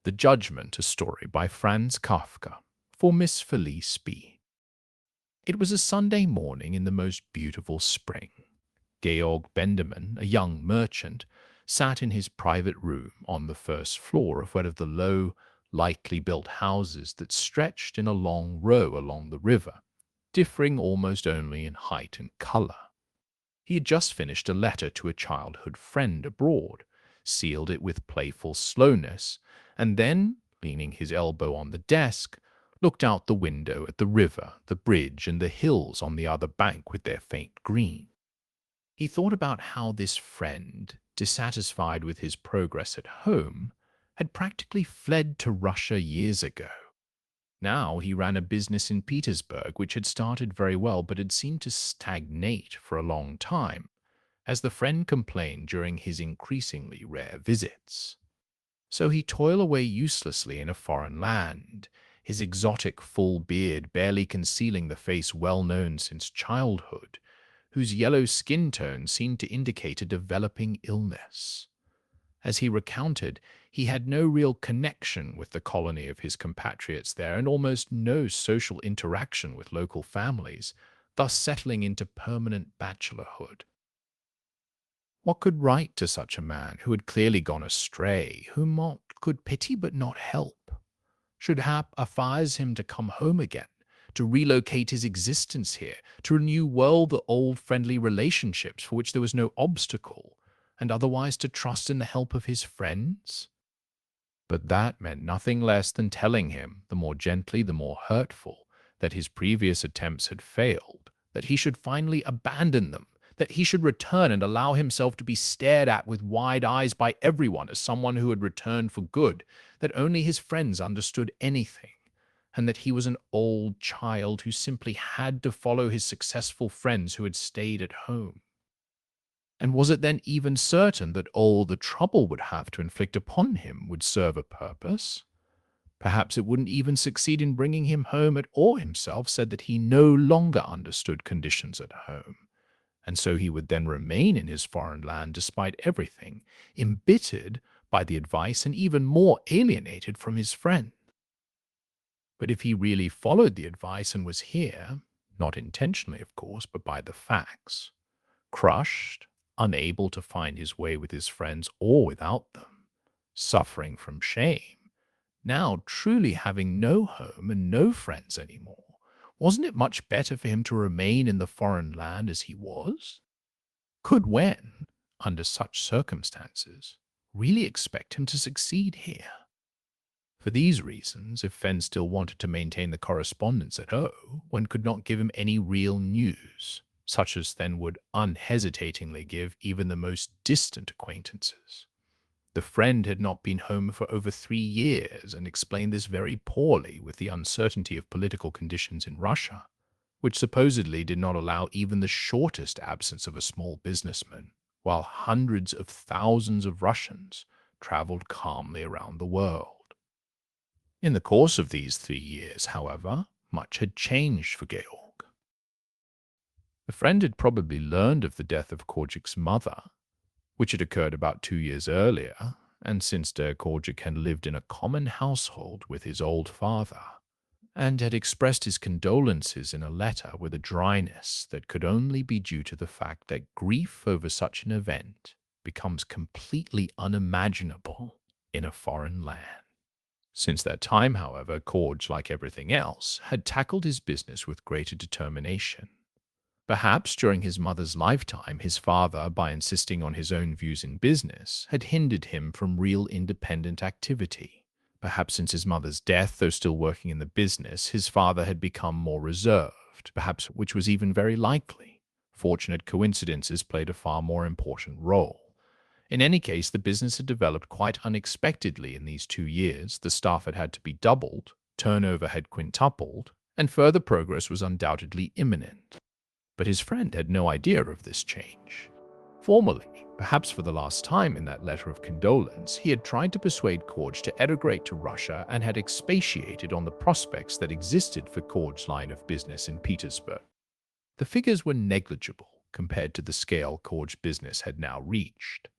The Judgment, a story by Franz Kafka, for Miss Felice B. It was a Sunday morning in the most beautiful spring. Georg Bendemann, a young merchant, sat in his private room on the first floor of one of the low, lightly built houses that stretched in a long row along the river, differing almost only in height and color. He had just finished a letter to a childhood friend abroad, sealed it with playful slowness, and then, leaning his elbow on the desk, looked out the window at the river, the bridge, and the hills on the other bank with their faint green. He thought about how this friend, dissatisfied with his progress at home, had practically fled to Russia years ago. Now he ran a business in Petersburg which had started very well but had seemed to stagnate for a long time, as the friend complained during his increasingly rare visits. So he toiled away uselessly in a foreign land, his exotic full beard barely concealing the face well known since childhood, whose yellow skin tone seemed to indicate a developing illness. As he recounted, he had no real connection with the colony of his compatriots there and almost no social interaction with local families, thus settling into permanent bachelorhood. What could write to such a man who had clearly gone astray, whom Mont could pity but not help? Should hap advise him to come home again, to relocate his existence here, to renew well the old friendly relationships for which there was no obstacle, and otherwise to trust in the help of his friends? But that meant nothing less than telling him, the more gently, the more hurtful, that his previous attempts had failed, that he should finally abandon them, that he should return and allow himself to be stared at with wide eyes by everyone as someone who had returned for good, that only his friends understood anything, and that he was an old child who simply had to follow his successful friends who had stayed at home. And was it then even certain that all the trouble would have to inflict upon him would serve a purpose? Perhaps it wouldn't even succeed in bringing him home at all. Himself said that he no longer understood conditions at home, and so he would then remain in his foreign land despite everything, embittered by the advice and even more alienated from his friend. But if he really followed the advice and was here, not intentionally of course, but by the facts, crushed, unable to find his way with his friends or without them, suffering from shame, now truly having no home and no friends anymore, wasn't it much better for him to remain in the foreign land as he was? Could one, under such circumstances, really expect him to succeed here? For these reasons, if Fenn still wanted to maintain the correspondence at O, one could not give him any real news, such as Fenn would unhesitatingly give even the most distant acquaintances. The friend had not been home for over 3 years, and explained this very poorly with the uncertainty of political conditions in Russia, which supposedly did not allow even the shortest absence of a small businessman, while hundreds of thousands of Russians traveled calmly around the world. In the course of these 3 years, however, much had changed for Georg. The friend had probably learned of the death of Korczyk's mother, which had occurred about 2 years earlier, and since der Korczyk had lived in a common household with his old father, and had expressed his condolences in a letter with a dryness that could only be due to the fact that grief over such an event becomes completely unimaginable in a foreign land. Since that time, however, Korczak, like everything else, had tackled his business with greater determination. Perhaps during his mother's lifetime, his father, by insisting on his own views in business, had hindered him from real independent activity. Perhaps since his mother's death, though still working in the business, his father had become more reserved, perhaps which was even very likely. Fortunate coincidences played a far more important role. In any case, the business had developed quite unexpectedly in these 2 years. The staff had had to be doubled, turnover had quintupled, and further progress was undoubtedly imminent. But his friend had no idea of this change. Formally, perhaps for the last time in that letter of condolence, he had tried to persuade Korczak to emigrate to Russia and had expatiated on the prospects that existed for Korczak's line of business in Petersburg. The figures were negligible compared to the scale Korczak's business had now reached.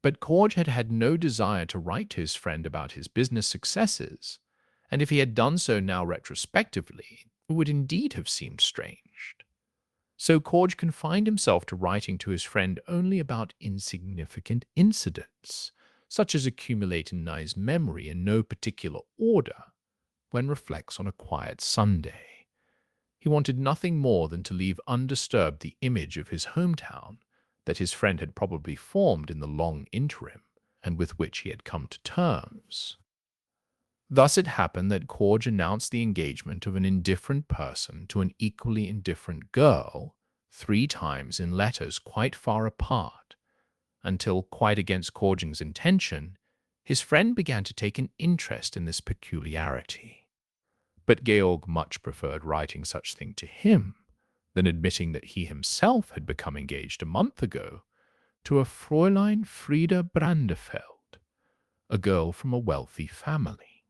But George had had no desire to write to his friend about his business successes, and if he had done so now retrospectively, it would indeed have seemed strange. So George confined himself to writing to his friend only about insignificant incidents, such as accumulate in his memory in no particular order, when reflects on a quiet Sunday. He wanted nothing more than to leave undisturbed the image of his hometown that his friend had probably formed in the long interim, and with which he had come to terms. Thus it happened that George announced the engagement of an indifferent person to an equally indifferent girl 3 times in letters quite far apart, until, quite against George's intention, his friend began to take an interest in this peculiarity. But Georg much preferred writing such thing to him than admitting that he himself had become engaged a month ago to a Fräulein Frieda Brandefeld, a girl from a wealthy family.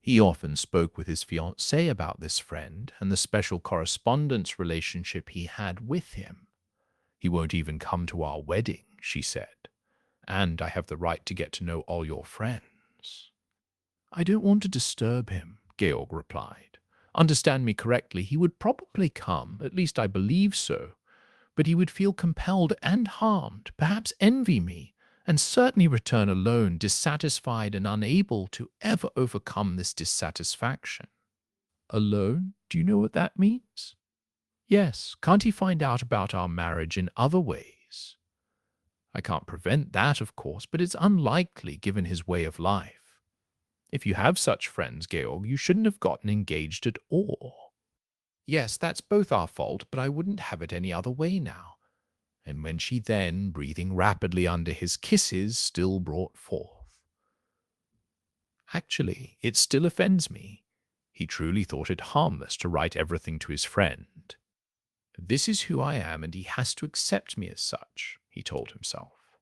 He often spoke with his fiancée about this friend and the special correspondence relationship he had with him. "He won't even come to our wedding," she said, "and I have the right to get to know all your friends." "I don't want to disturb him," Georg replied. "Understand me correctly, he would probably come, at least I believe so, but he would feel compelled and harmed, perhaps envy me, and certainly return alone, dissatisfied and unable to ever overcome this dissatisfaction." "Alone? Do you know what that means?" "Yes. Can't he find out about our marriage in other ways?" "I can't prevent that, of course, but it's unlikely given his way of life. If you have such friends, Georg, you shouldn't have gotten engaged at all." "Yes, that's both our fault, but I wouldn't have it any other way now." And when she then, breathing rapidly under his kisses, still brought forth, "Actually, it still offends me." He truly thought it harmless to write everything to his friend. "This is who I am, and he has to accept me as such," he told himself.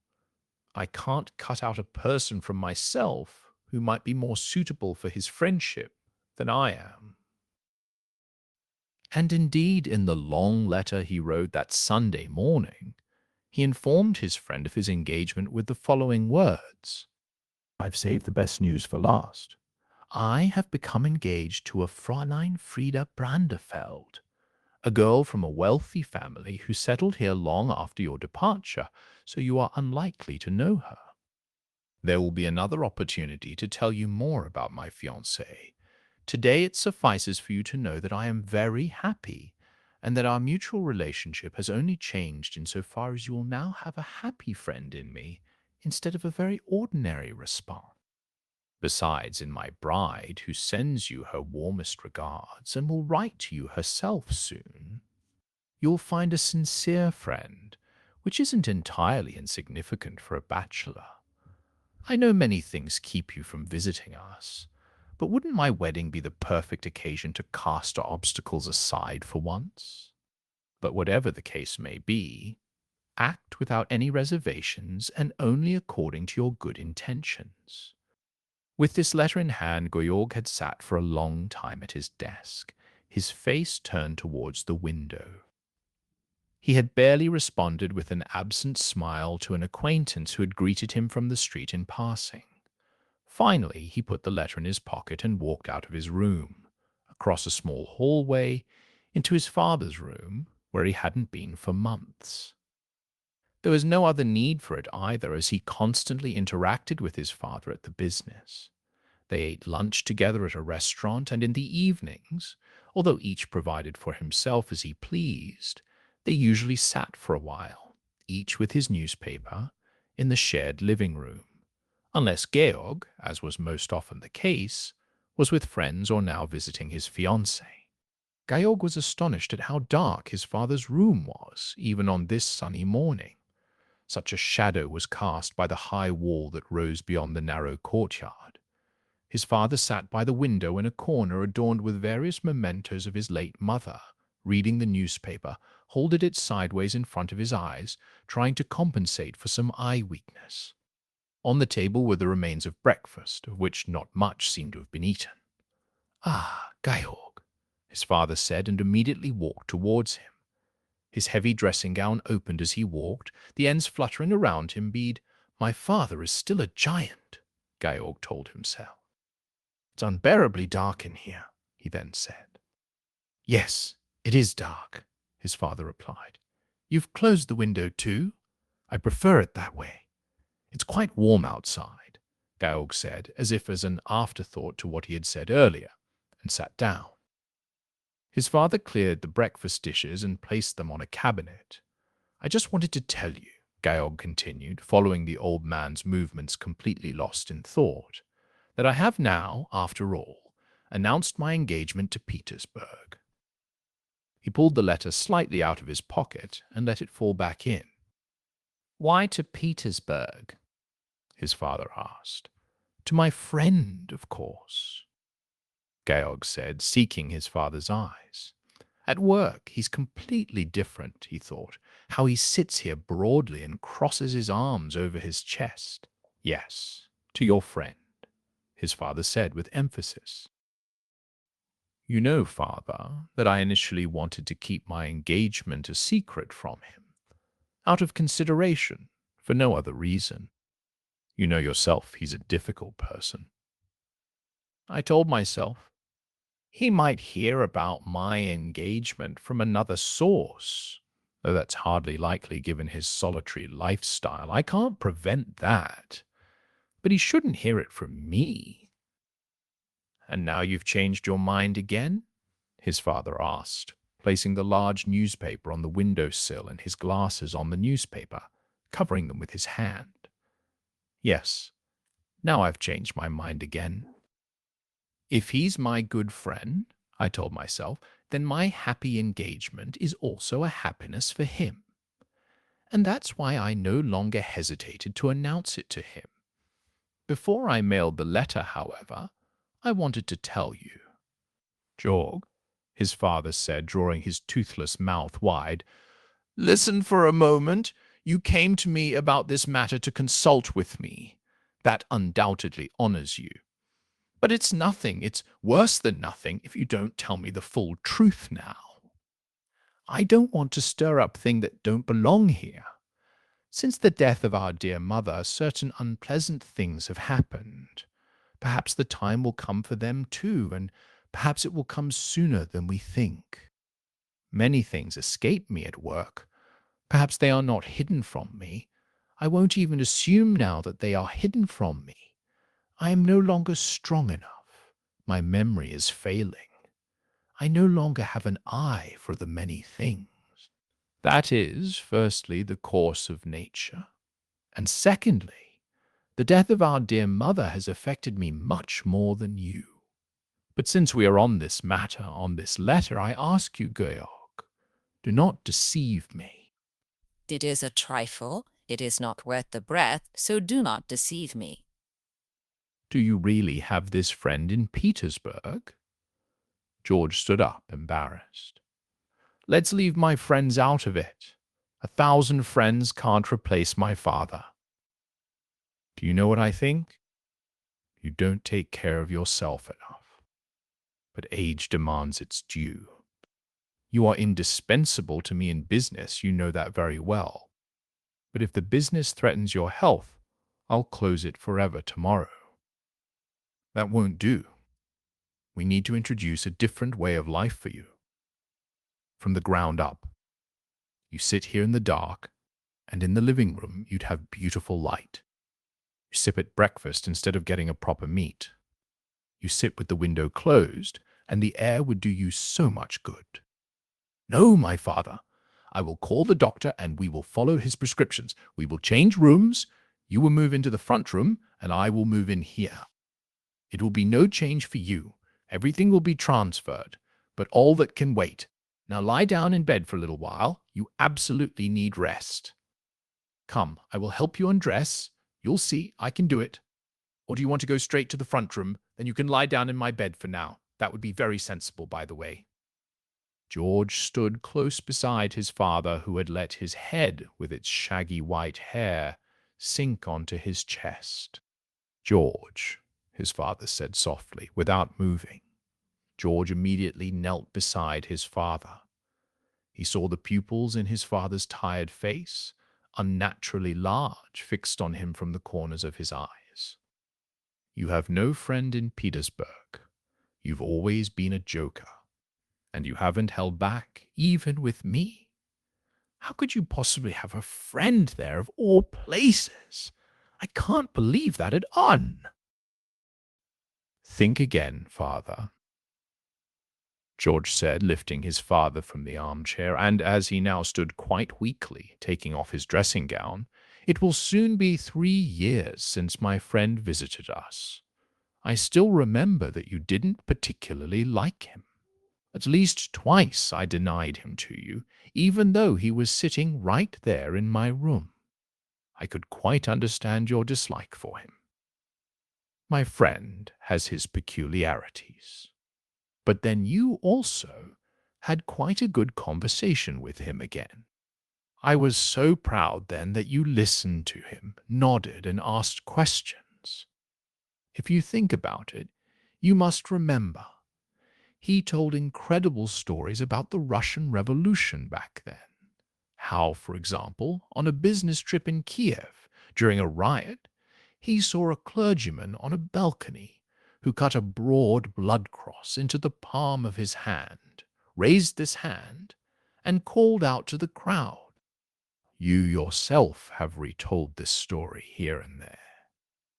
"I can't cut out a person from myself who might be more suitable for his friendship than I am." And indeed, in the long letter he wrote that Sunday morning, he informed his friend of his engagement with the following words: "I've saved the best news for last. I have become engaged to a Fräulein Frieda Brandefeld, a girl from a wealthy family who settled here long after your departure, so you are unlikely to know her. There will be another opportunity to tell you more about my fiancée. Today it suffices for you to know that I am very happy, and that our mutual relationship has only changed in so far as you will now have a happy friend in me, instead of a very ordinary response. Besides, in my bride, who sends you her warmest regards, and will write to you herself soon, you'll find a sincere friend, which isn't entirely insignificant for a bachelor. I know many things keep you from visiting us, but wouldn't my wedding be the perfect occasion to cast our obstacles aside for once? But whatever the case may be, act without any reservations and only according to your good intentions." With this letter in hand, Georg had sat for a long time at his desk, his face turned towards the window. He had barely responded with an absent smile to an acquaintance who had greeted him from the street in passing. Finally, he put the letter in his pocket and walked out of his room, across a small hallway, into his father's room, where he hadn't been for months. There was no other need for it either, as he constantly interacted with his father at the business. They ate lunch together at a restaurant, and in the evenings, although each provided for himself as he pleased, they usually sat for a while, each with his newspaper, in the shared living room, unless Georg, as was most often the case, was with friends or now visiting his fiancée. Georg was astonished at how dark his father's room was, even on this sunny morning. Such a shadow was cast by the high wall that rose beyond the narrow courtyard. His father sat by the window in a corner adorned with various mementos of his late mother, reading the newspaper, holding it sideways in front of his eyes, trying to compensate for some eye weakness. On the table were the remains of breakfast, of which not much seemed to have been eaten. "Ah, Georg," his father said, and immediately walked towards him. His heavy dressing gown opened as he walked, the ends fluttering around him bead My father is still a giant, Georg told himself. It's unbearably dark in here, he then said. Yes, it is dark, his father replied. You've closed the window too? I prefer it that way. It's quite warm outside, Georg said, as if as an afterthought to what he had said earlier, and sat down. His father cleared the breakfast dishes and placed them on a cabinet. I just wanted to tell you, Georg continued, following the old man's movements completely lost in thought, that I have now, after all, announced my engagement to Petersburg. He pulled the letter slightly out of his pocket and let it fall back in. Why to Petersburg? His father asked. To my friend, of course, Georg said, seeking his father's eyes. At work, he's completely different, he thought. How he sits here broadly and crosses his arms over his chest. Yes, to your friend, his father said with emphasis. You know, father, that I initially wanted to keep my engagement a secret from him, out of consideration, for no other reason. You know yourself he's a difficult person. I told myself, he might hear about my engagement from another source, though that's hardly likely given his solitary lifestyle. I can't prevent that. But he shouldn't hear it from me. And now you've changed your mind again? His father asked, placing the large newspaper on the window-sill and his glasses on the newspaper, covering them with his hand. Yes, now I've changed my mind again. If he's my good friend, I told myself, then my happy engagement is also a happiness for him. And that's why I no longer hesitated to announce it to him. Before I mailed the letter, however, I wanted to tell you. Georg, his father said, drawing his toothless mouth wide, listen for a moment. You came to me about this matter to consult with me. That undoubtedly honors you. But it's nothing, it's worse than nothing if you don't tell me the full truth now. I don't want to stir up things that don't belong here. Since the death of our dear mother, certain unpleasant things have happened. Perhaps the time will come for them too, and perhaps it will come sooner than we think. Many things escape me at work. Perhaps they are not hidden from me. I won't even assume now that they are hidden from me. I am no longer strong enough. My memory is failing. I no longer have an eye for the many things. That is, firstly, the course of nature, and secondly, the death of our dear mother has affected me much more than you. But since we are on this matter, on this letter, I ask you, Georg, do not deceive me. It is a trifle, it is not worth the breath, so do not deceive me. Do you really have this friend in Petersburg? George stood up, embarrassed. Let's leave my friends out of it. 1,000 friends can't replace my father. Do you know what I think? You don't take care of yourself enough. But age demands its due. You are indispensable to me in business, you know that very well. But if the business threatens your health, I'll close it forever tomorrow. That won't do. We need to introduce a different way of life for you. From the ground up. You sit here in the dark, and in the living room you'd have beautiful light. You sip at breakfast instead of getting a proper meat. You sit with the window closed, and the air would do you so much good. No, my father. I will call the doctor, and we will follow his prescriptions. We will change rooms. You will move into the front room, and I will move in here. It will be no change for you. Everything will be transferred, but all that can wait. Now lie down in bed for a little while. You absolutely need rest. Come, I will help you undress. You'll see, I can do it. Or do you want to go straight to the front room? Then you can lie down in my bed for now. That would be very sensible, by the way. George stood close beside his father, who had let his head, with its shaggy white hair, sink onto his chest. George, his father said softly, without moving. George immediately knelt beside his father. He saw the pupils in his father's tired face, unnaturally large, fixed on him from the corners of his eyes. You have no friend in Petersburg. You've always been a joker, and you haven't held back, even with me. How could you possibly have a friend there of all places? I can't believe that at Un. Think again, father, George said, lifting his father from the armchair, and as he now stood quite weakly, taking off his dressing gown, it will soon be 3 years since my friend visited us. I still remember that you didn't particularly like him. At least twice I denied him to you, even though he was sitting right there in my room. I could quite understand your dislike for him. My friend has his peculiarities. But then you also had quite a good conversation with him again. I was so proud then that you listened to him, nodded, and asked questions. If you think about it, you must remember he told incredible stories about the Russian Revolution back then. How, for example, on a business trip in Kiev, during a riot, he saw a clergyman on a balcony who cut a broad blood cross into the palm of his hand, raised this hand, and called out to the crowd. You yourself have retold this story here and there.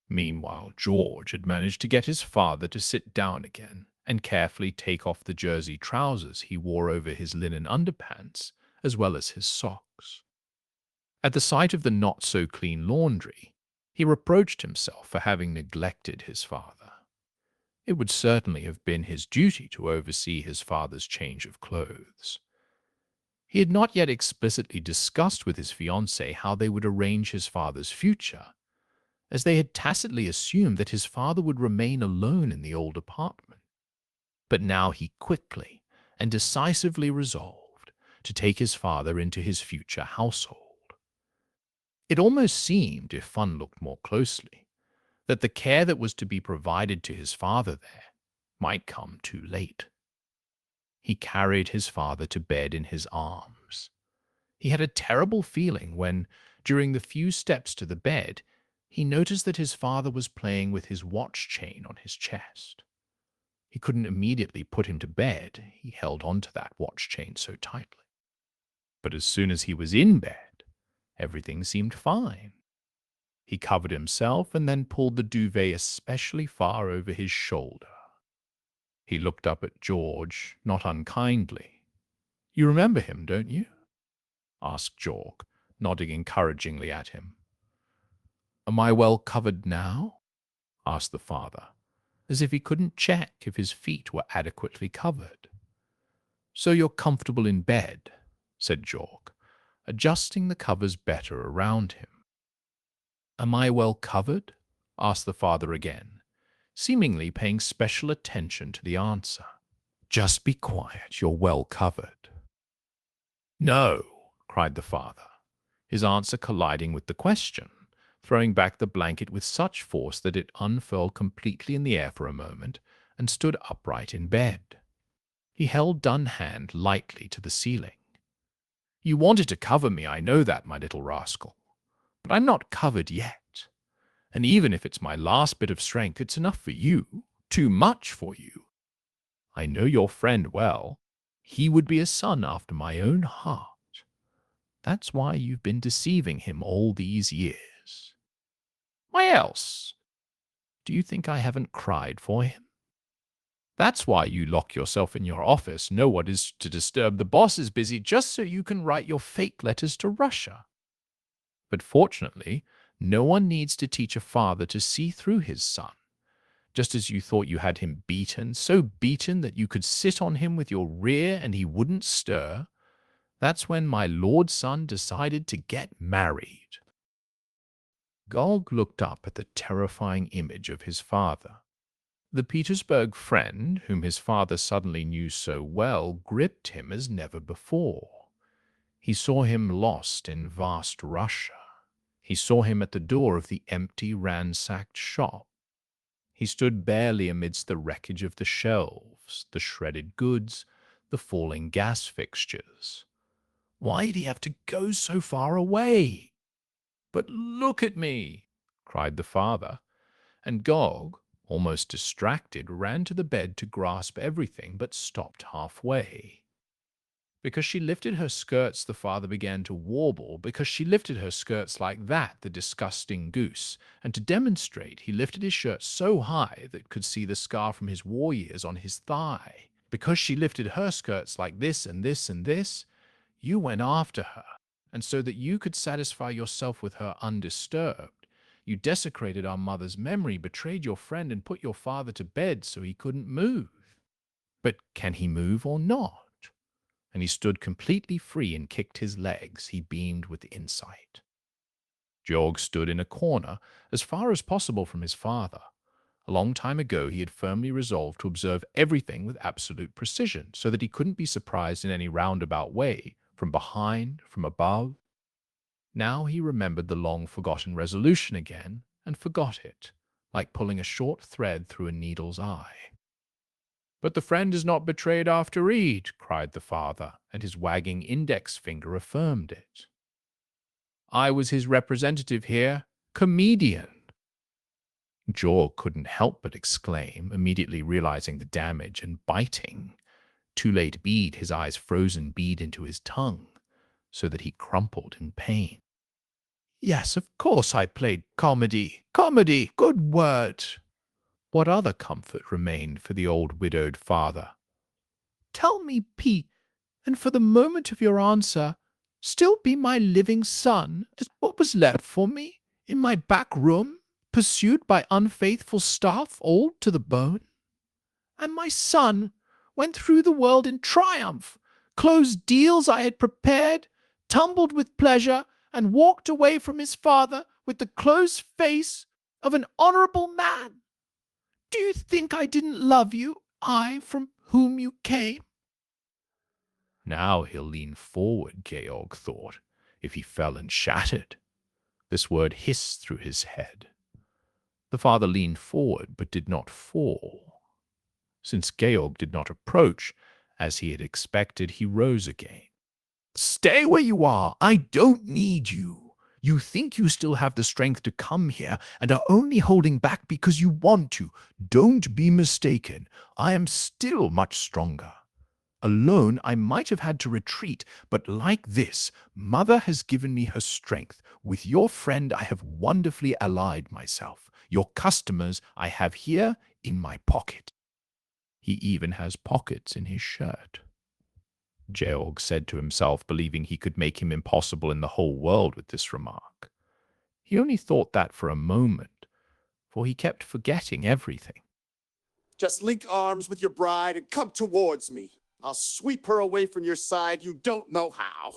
Meanwhile, George had managed to get his father to sit down again and carefully take off the jersey trousers he wore over his linen underpants, as well as his socks. At the sight of the not-so-clean laundry, he reproached himself for having neglected his father. It would certainly have been his duty to oversee his father's change of clothes. He had not yet explicitly discussed with his fiancée how they would arrange his father's future, as they had tacitly assumed that his father would remain alone in the old apartment. But now he quickly and decisively resolved to take his father into his future household. It almost seemed, if Fun looked more closely, that the care that was to be provided to his father there might come too late. He carried his father to bed in his arms. He had a terrible feeling when, during the few steps to the bed, he noticed that his father was playing with his watch chain on his chest. He couldn't immediately put him to bed. He held on to that watch chain so tightly. But as soon as he was in bed, everything seemed fine. He covered himself and then pulled the duvet especially far over his shoulder. He looked up at George, not unkindly. You remember him, don't you? Asked Georg, nodding encouragingly at him. Am I well covered now? Asked the father, as if he couldn't check if his feet were adequately covered. So you're comfortable in bed, said Georg, adjusting the covers better around him. Am I well covered? Asked the father again, seemingly paying special attention to the answer. Just be quiet, you're well covered. No, cried the father, his answer colliding with the question, throwing back the blanket with such force that it unfurled completely in the air for a moment and stood upright in bed. He held done hand lightly to the ceiling. You wanted to cover me, I know that, my little rascal. But I'm not covered yet. And even if it's my last bit of strength, it's enough for you, too much for you. I know your friend well. He would be a son after my own heart. That's why you've been deceiving him all these years. Why else? Do you think I haven't cried for him? That's why you lock yourself in your office. No one is to disturb. The boss is busy just so you can write your fake letters to Russia. But fortunately, no one needs to teach a father to see through his son. Just as you thought you had him beaten, so beaten that you could sit on him with your rear and he wouldn't stir, that's when my lord's son decided to get married. Georg looked up at the terrifying image of his father. The Petersburg friend, whom his father suddenly knew so well, gripped him as never before. He saw him lost in vast Russia. He saw him at the door of the empty, ransacked shop. He stood barely amidst the wreckage of the shelves, the shredded goods, the falling gas fixtures. Why did he have to go so far away? But look at me, cried the father, and Gog, almost distracted, ran to the bed to grasp everything, but stopped halfway. Because she lifted her skirts, the father began to warble. Because she lifted her skirts like that, the disgusting goose. And to demonstrate, he lifted his shirt so high that could see the scar from his war years on his thigh. Because she lifted her skirts like this and this and this, you went after her. And so that you could satisfy yourself with her undisturbed, you desecrated our mother's memory, betrayed your friend, and put your father to bed so he couldn't move. But can he move or not? And he stood completely free and kicked his legs. He beamed with insight. Georg stood in a corner, as far as possible from his father. A long time ago he had firmly resolved to observe everything with absolute precision, so that he couldn't be surprised in any roundabout way, from behind, from above. Now he remembered the long-forgotten resolution again, and forgot it, like pulling a short thread through a needle's eye. But the friend is not betrayed after Eid, cried the father, and his wagging index finger affirmed it. I was his representative here, comedian. Georg couldn't help but exclaim, immediately realizing the damage, and biting. Too late bead his eyes frozen bead into his tongue, so that he crumpled in pain. Yes, of course I played comedy. Comedy, good word. What other comfort remained for the old widowed father? Tell me, P, and for the moment of your answer, still be my living son, as what was left for me, in my back room, pursued by unfaithful staff, old to the bone? And my son went through the world in triumph, closed deals I had prepared, tumbled with pleasure, and walked away from his father with the closed face of an honorable man. Do you think I didn't love you, I from whom you came? Now he'll lean forward, Georg thought, if he fell and shattered. This word hissed through his head. The father leaned forward, but did not fall. Since Georg did not approach, as he had expected, he rose again. Stay where you are. I don't need you. You think you still have the strength to come here and are only holding back because you want to. Don't be mistaken. I am still much stronger. Alone, I might have had to retreat, but like this, Mother has given me her strength. With your friend, I have wonderfully allied myself. Your customers I have here in my pocket. He even has pockets in his shirt. Georg said to himself, believing he could make him impossible in the whole world with this remark. He only thought that for a moment, for he kept forgetting everything. Just link arms with your bride and come towards me. I'll sweep her away from your side. You don't know how.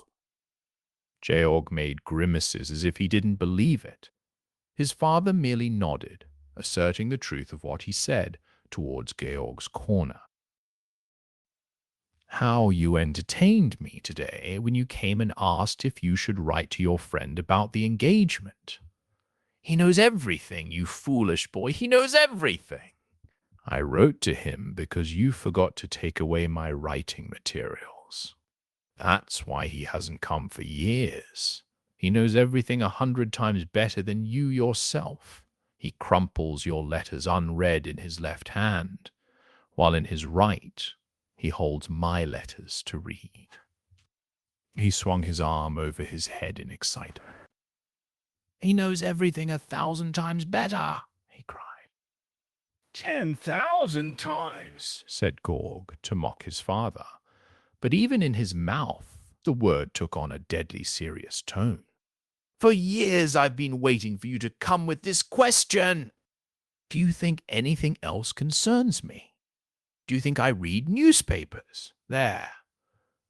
Georg made grimaces as if he didn't believe it. His father merely nodded, asserting the truth of what he said, towards Georg's corner. How you entertained me today when you came and asked if you should write to your friend about the engagement. He knows everything, you foolish boy. He knows everything. I wrote to him because you forgot to take away my writing materials. That's why he hasn't come for years. He knows everything 100 times better than you yourself. He crumples your letters unread in his left hand, while in his right he holds my letters to read. He swung his arm over his head in excitement. He knows everything 1,000 times better, he cried. 10,000 times, said Georg, to mock his father. But even in his mouth, the word took on a deadly serious tone. For years I've been waiting for you to come with this question. Do you think anything else concerns me? Do you think I read newspapers? There.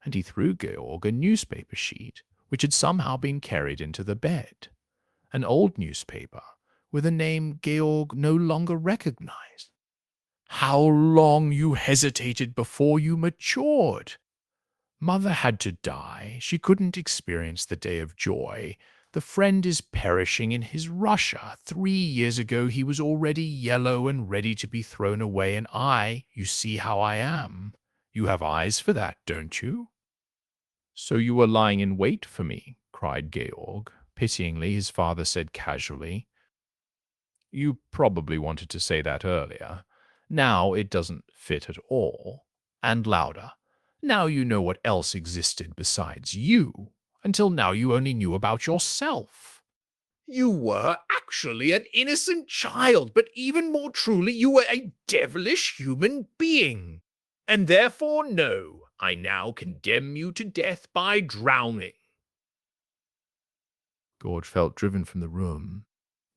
And he threw Georg a newspaper sheet, which had somehow been carried into the bed. An old newspaper, with a name Georg no longer recognized. How long you hesitated before you matured! Mother had to die. She couldn't experience the day of joy. The friend is perishing in his Russia. 3 years ago he was already yellow and ready to be thrown away, and you see how I am. You have eyes for that, don't you? So you were lying in wait for me, cried Georg, Pityingly, his father said casually, "You probably wanted to say that earlier. Now it doesn't fit at all." And louder, "Now you know what else existed besides you. Until now you only knew about yourself. You were actually an innocent child, but even more truly, you were a devilish human being. And therefore, no, I now condemn you to death by drowning." George felt driven from the room,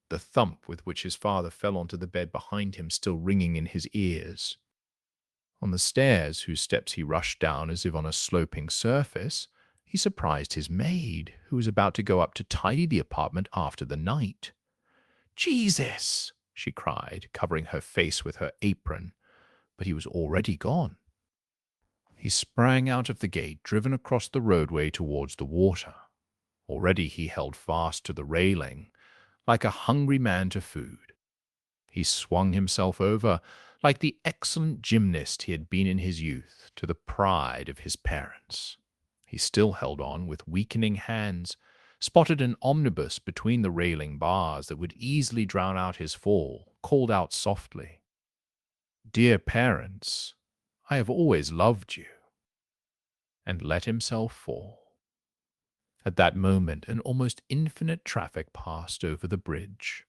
the thump with which his father fell onto the bed behind him still ringing in his ears. On the stairs, whose steps he rushed down as if on a sloping surface, he surprised his maid, who was about to go up to tidy the apartment after the night. "Jesus!" she cried, covering her face with her apron, but he was already gone. He sprang out of the gate, driven across the roadway towards the water. Already he held fast to the railing, like a hungry man to food. He swung himself over, like the excellent gymnast he had been in his youth, to the pride of his parents. He still held on with weakening hands, spotted an omnibus between the railing bars that would easily drown out his fall, called out softly, "Dear parents, I have always loved you," and let himself fall. At that moment, an almost infinite traffic passed over the bridge.